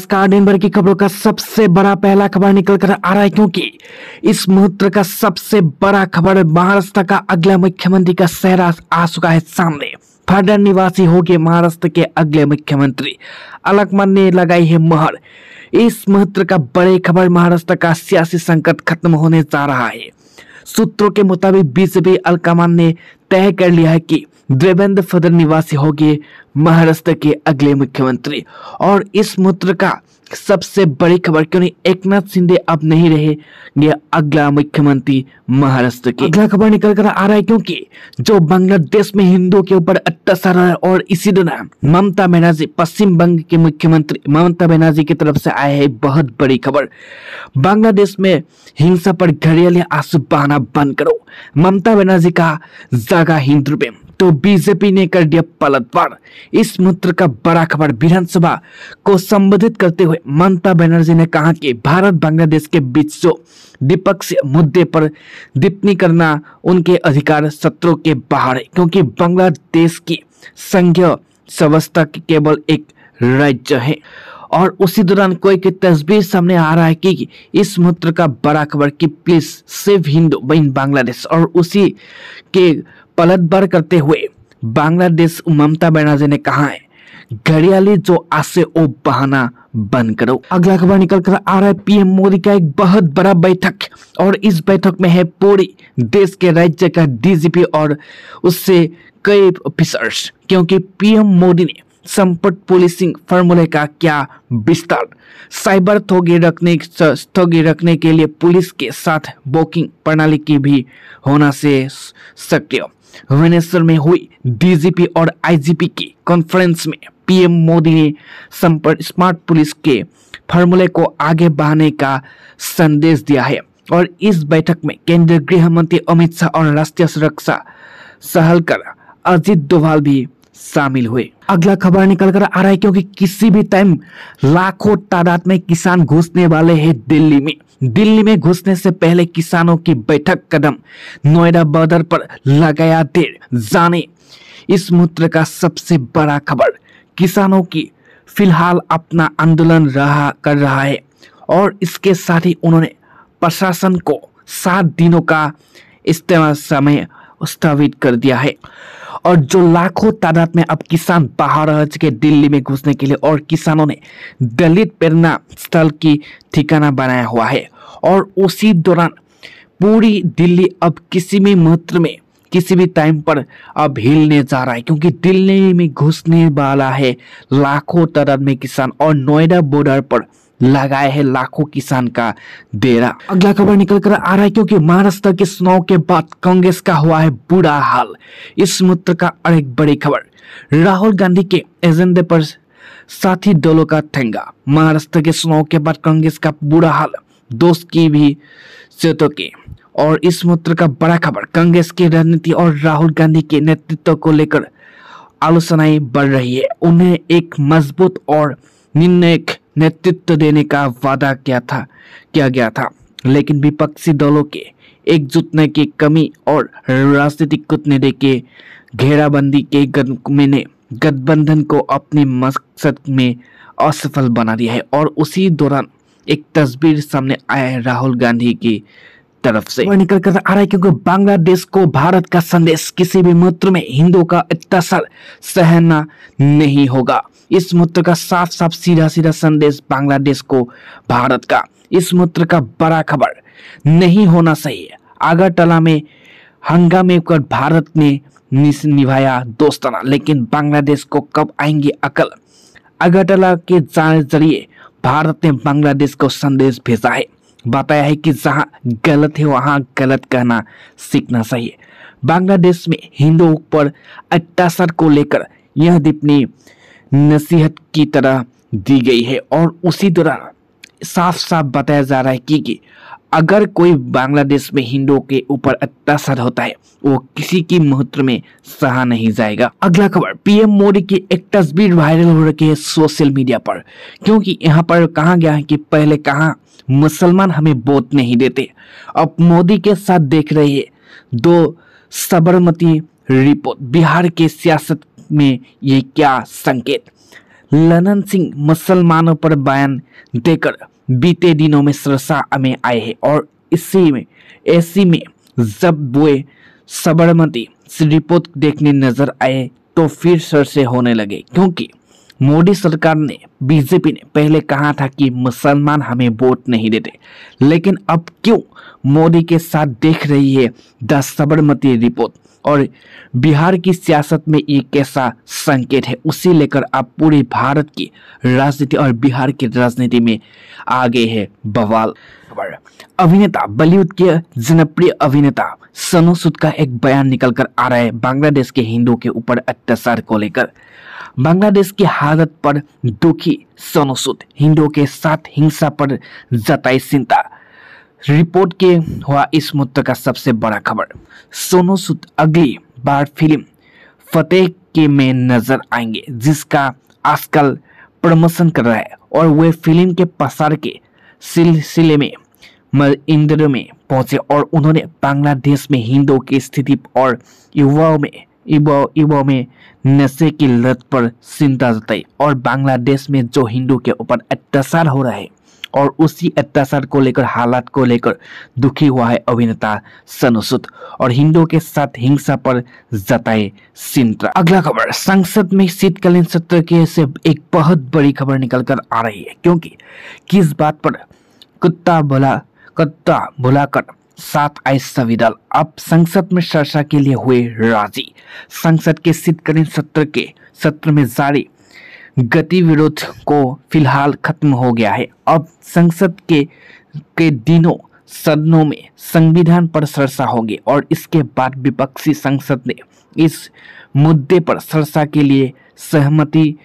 नमस्कार। दिन भर की खबरों का सबसे बड़ा पहला खबर निकल कर आ रहा है, क्योंकि इस मुहूर्त का सबसे बड़ा खबर महाराष्ट्र का अगला मुख्यमंत्री का चेहरा आ चुका है सामने। पाटन निवासी होंगे महाराष्ट्र के अगले मुख्यमंत्री। अलकमंद ने लगाई है मोहर। इस मुहूर्त का बड़ी खबर, महाराष्ट्र का सियासी संकट खत्म होने जा रहा है। सूत्रों के मुताबिक बीजेपी अलकमंद ने तय कर लिया है कि देवेंद्र फडणवीस होंगे महाराष्ट्र के अगले मुख्यमंत्री। और इस मुहूर्त का सबसे बड़ी खबर, क्योंकि एकनाथ शिंदे अब नहीं रहेंगे अगला मुख्यमंत्री महाराष्ट्र के। अगला खबर निकल कर आ रहा है, क्योंकि जो बांग्लादेश में हिंदुओं के ऊपर अत्याचार है और इसी दौरान ममता बनर्जी, पश्चिम बंग के मुख्यमंत्री ममता बनर्जी की तरफ से आए है बहुत बड़ी खबर। बांग्लादेश में हिंसा पर घड़ियाली आंसू बहाना बंद करो, ममता बनर्जी का जागा हिंदू में। तो बीजेपी ने कर दिया पलटवार। इस मुहूर्त का बड़ा खबर, विधानसभा को संबोधित करते हुए ममता बनर्जी ने कहा कि भारत बांग्लादेश के बीच जो द्विपक्षीय मुद्दे पर टिप्पणी करना उनके अधिकार सत्रों के बाहर है, क्योंकि बांग्लादेश की संघीय व्यवस्था केवल एक राज्य है। और उसी दौरान कोई की तस्वीर सामने आ रहा है कि इस मुहूर्त का बड़ा खबर कि प्लीज सेव हिंदू इन बांग्लादेश। और उसी के पलटवार करते हुए बांग्लादेश ममता बनर्जी ने कहा है, घड़ियाली जो आसे ओ बहाना बंद करो। अगला खबर निकल कर आ रहा है, पीएम मोदी का एक बहुत बड़ा बैठक। और इस बैठक में है पूरी देश के राज्य का डीजीपी और उससे कई ऑफिसर्स, क्योंकि पीएम मोदी ने संपट पुलिसिंग फॉर्मूले का क्या विस्तार, साइबर ठगी रखने के लिए पुलिस के साथ बुकिंग प्रणाली की भी होना से सक्रिय। भुवनेश्वर में हुई डीजीपी और आईजीपी की कॉन्फ्रेंस में पीएम मोदी ने संपट स्मार्ट पुलिस के फॉर्मूले को आगे बढ़ाने का संदेश दिया है। और इस बैठक में केंद्रीय गृह मंत्री अमित शाह और राष्ट्रीय सुरक्षा सलाहकार अजित डोभाल भी शामिल हुए। अगला खबर निकल कर आ रहा है, क्योंकि किसी भी टाइम लाखों तादाद में किसान घुसने वाले हैं दिल्ली में। दिल्ली में घुसने से पहले किसानों की बैठक कदम, नोएडा बॉर्डर पर लगाया देर। जाने इस मुहूर्त का सबसे बड़ा खबर, किसानों की फिलहाल अपना आंदोलन कर रहा है। और इसके साथ ही उन्होंने प्रशासन को 7 दिनों का इस्तेमाल समय स्थगित कर दिया है। और जो लाखों तादाद में अब किसान बाहर रह चुके दिल्ली में घुसने के लिए, और किसानों ने दलित प्रेरणा स्थल की ठिकाना बनाया हुआ है। और उसी दौरान पूरी दिल्ली अब किसी भी मुहूर्त में किसी भी टाइम पर अब हिलने जा रहा है, क्योंकि दिल्ली में घुसने वाला है लाखों तादाद में किसान। और नोएडा बॉर्डर पर लगाए है लाखों किसान का डेरा। अगला खबर निकल कर आ रहा है, क्योंकि महाराष्ट्र के चुनाव के बाद कांग्रेस का हुआ है बुरा हाल। इस मुहूर्त का एक बड़ी खबर, राहुल गांधी के एजेंडे पर साथी दलों का ठेंगा। महाराष्ट्र के चुनाव के बाद कांग्रेस का बुरा हाल, दोस्त की भी सेतों के। और इस मुहूर्त का बड़ा खबर, कांग्रेस की राजनीति और राहुल गांधी के नेतृत्व को लेकर आलोचनाएं बढ़ रही है। उन्हें एक मजबूत और निर्णायक नेतृत्व देने का वादा किया गया था, लेकिन विपक्षी दलों के एकजुटने की कमी और राजनीतिक कूटनीति के घेराबंदी के गठबंधन को अपने मकसद में असफल बना दिया है। और उसी दौरान एक तस्वीर सामने आया है राहुल गांधी की तरफ से, वह निकल कर आ रहा है, क्योंकि बांग्लादेश को भारत का संदेश, किसी भी मुहूर्त में हिंदुओं का अत्याचार सहना नहीं होगा। इस मुहूर्त का साफ साफ सीधा सीधा संदेश बांग्लादेश को भारत का। इस मुहूर्त का बड़ा खबर, नहीं होना चाहिए। अगरतला में हंगामे कर भारत ने निभाया दोस्ताना, लेकिन बांग्लादेश को कब आएंगे अकल। अगरतला के जरिए भारत ने बांग्लादेश को संदेश भेजा है, बताया है कि जहां गलत है वहां गलत कहना सीखना चाहिए। बांग्लादेश में हिंदुओं पर अत्याचार को लेकर यह टिप्पणी नसीहत की तरह दी गई है। और उसी दौरान साफ साफ बताया जा रहा है कि अगर कोई बांग्लादेश में हिंदुओं के ऊपर अत्याचार होता है, वो किसी की मुहूर्त में सहा नहीं जाएगा। अगला खबर, पीएम मोदी की एक तस्वीर वायरल हो रही है सोशल मीडिया पर, क्योंकि यहाँ पर कहा गया है कि पहले कहा मुसलमान हमें वोट नहीं देते, अब मोदी के साथ देख रहे हैं 2 साबरमती रिपोर्ट। बिहार के सियासत में ये क्या संकेत, ललन सिंह मुसलमानों पर बयान देकर बीते दिनों में चर्चा में आए हैं और ऐसी में जब वे साबरमती से रिपोर्ट देखने नजर आए तो फिर चर्चे होने लगे, क्योंकि मोदी सरकार ने बीजेपी ने पहले कहा था कि मुसलमान हमें वोट नहीं देते, लेकिन अब क्यों मोदी के साथ देख रही है द साबरमती रिपोर्ट और बिहार की सियासत में ये कैसा संकेत है, उसी लेकर अब पूरे भारत की राजनीति और बिहार की राजनीति में आगे है बवाल। अभिनेता बॉलीवुड के जनप्रिय अभिनेता सोनू सूद का एक बयान निकल कर आ रहा है बांग्लादेश के हिंदुओं के ऊपर अत्याचार को लेकर। बांग्लादेश की हालत पर दुखी सोनू सूद हिंदुओं के साथ हिंसा पर जताई चिंता। रिपोर्ट के हुआ इस मुद्दे का सबसे बड़ा खबर। सोनू सूद अगली बार फिल्म फतेह के में नजर आएंगे, जिसका आजकल प्रमोशन कर रहा है, और वे फिल्म के प्रसार के सिलसिले में इंदौर में पहुंचे और उन्होंने बांग्लादेश में हिंदुओं की स्थिति और युवाओं में नशे की लत पर चिंता जताई और बांग्लादेश में जो हिंदू के ऊपर अत्याचार हो रहा है और उसी अत्याचार को लेकर हालात को लेकर दुखी हुआ है अभिनेता सोनू सूद और हिंदुओं के साथ हिंसा पर जताए चिंता। अगला खबर, संसद में शीतकालीन सत्र के से एक बहुत बड़ी खबर निकल कर आ रही है, क्योंकि किस बात पर कुत्ता बुलाकर साथ आए सभी दल अब संसद में चर्चा के लिए हुए राजी। संसद के शीतकालीन सत्र में जारी गतिविरोध को फिलहाल खत्म हो गया है। अब संसद के दिनों सदनों में संविधान पर चर्चा होगी और इसके बाद विपक्षी संसद ने इस मुद्दे पर चर्चा के लिए सहमति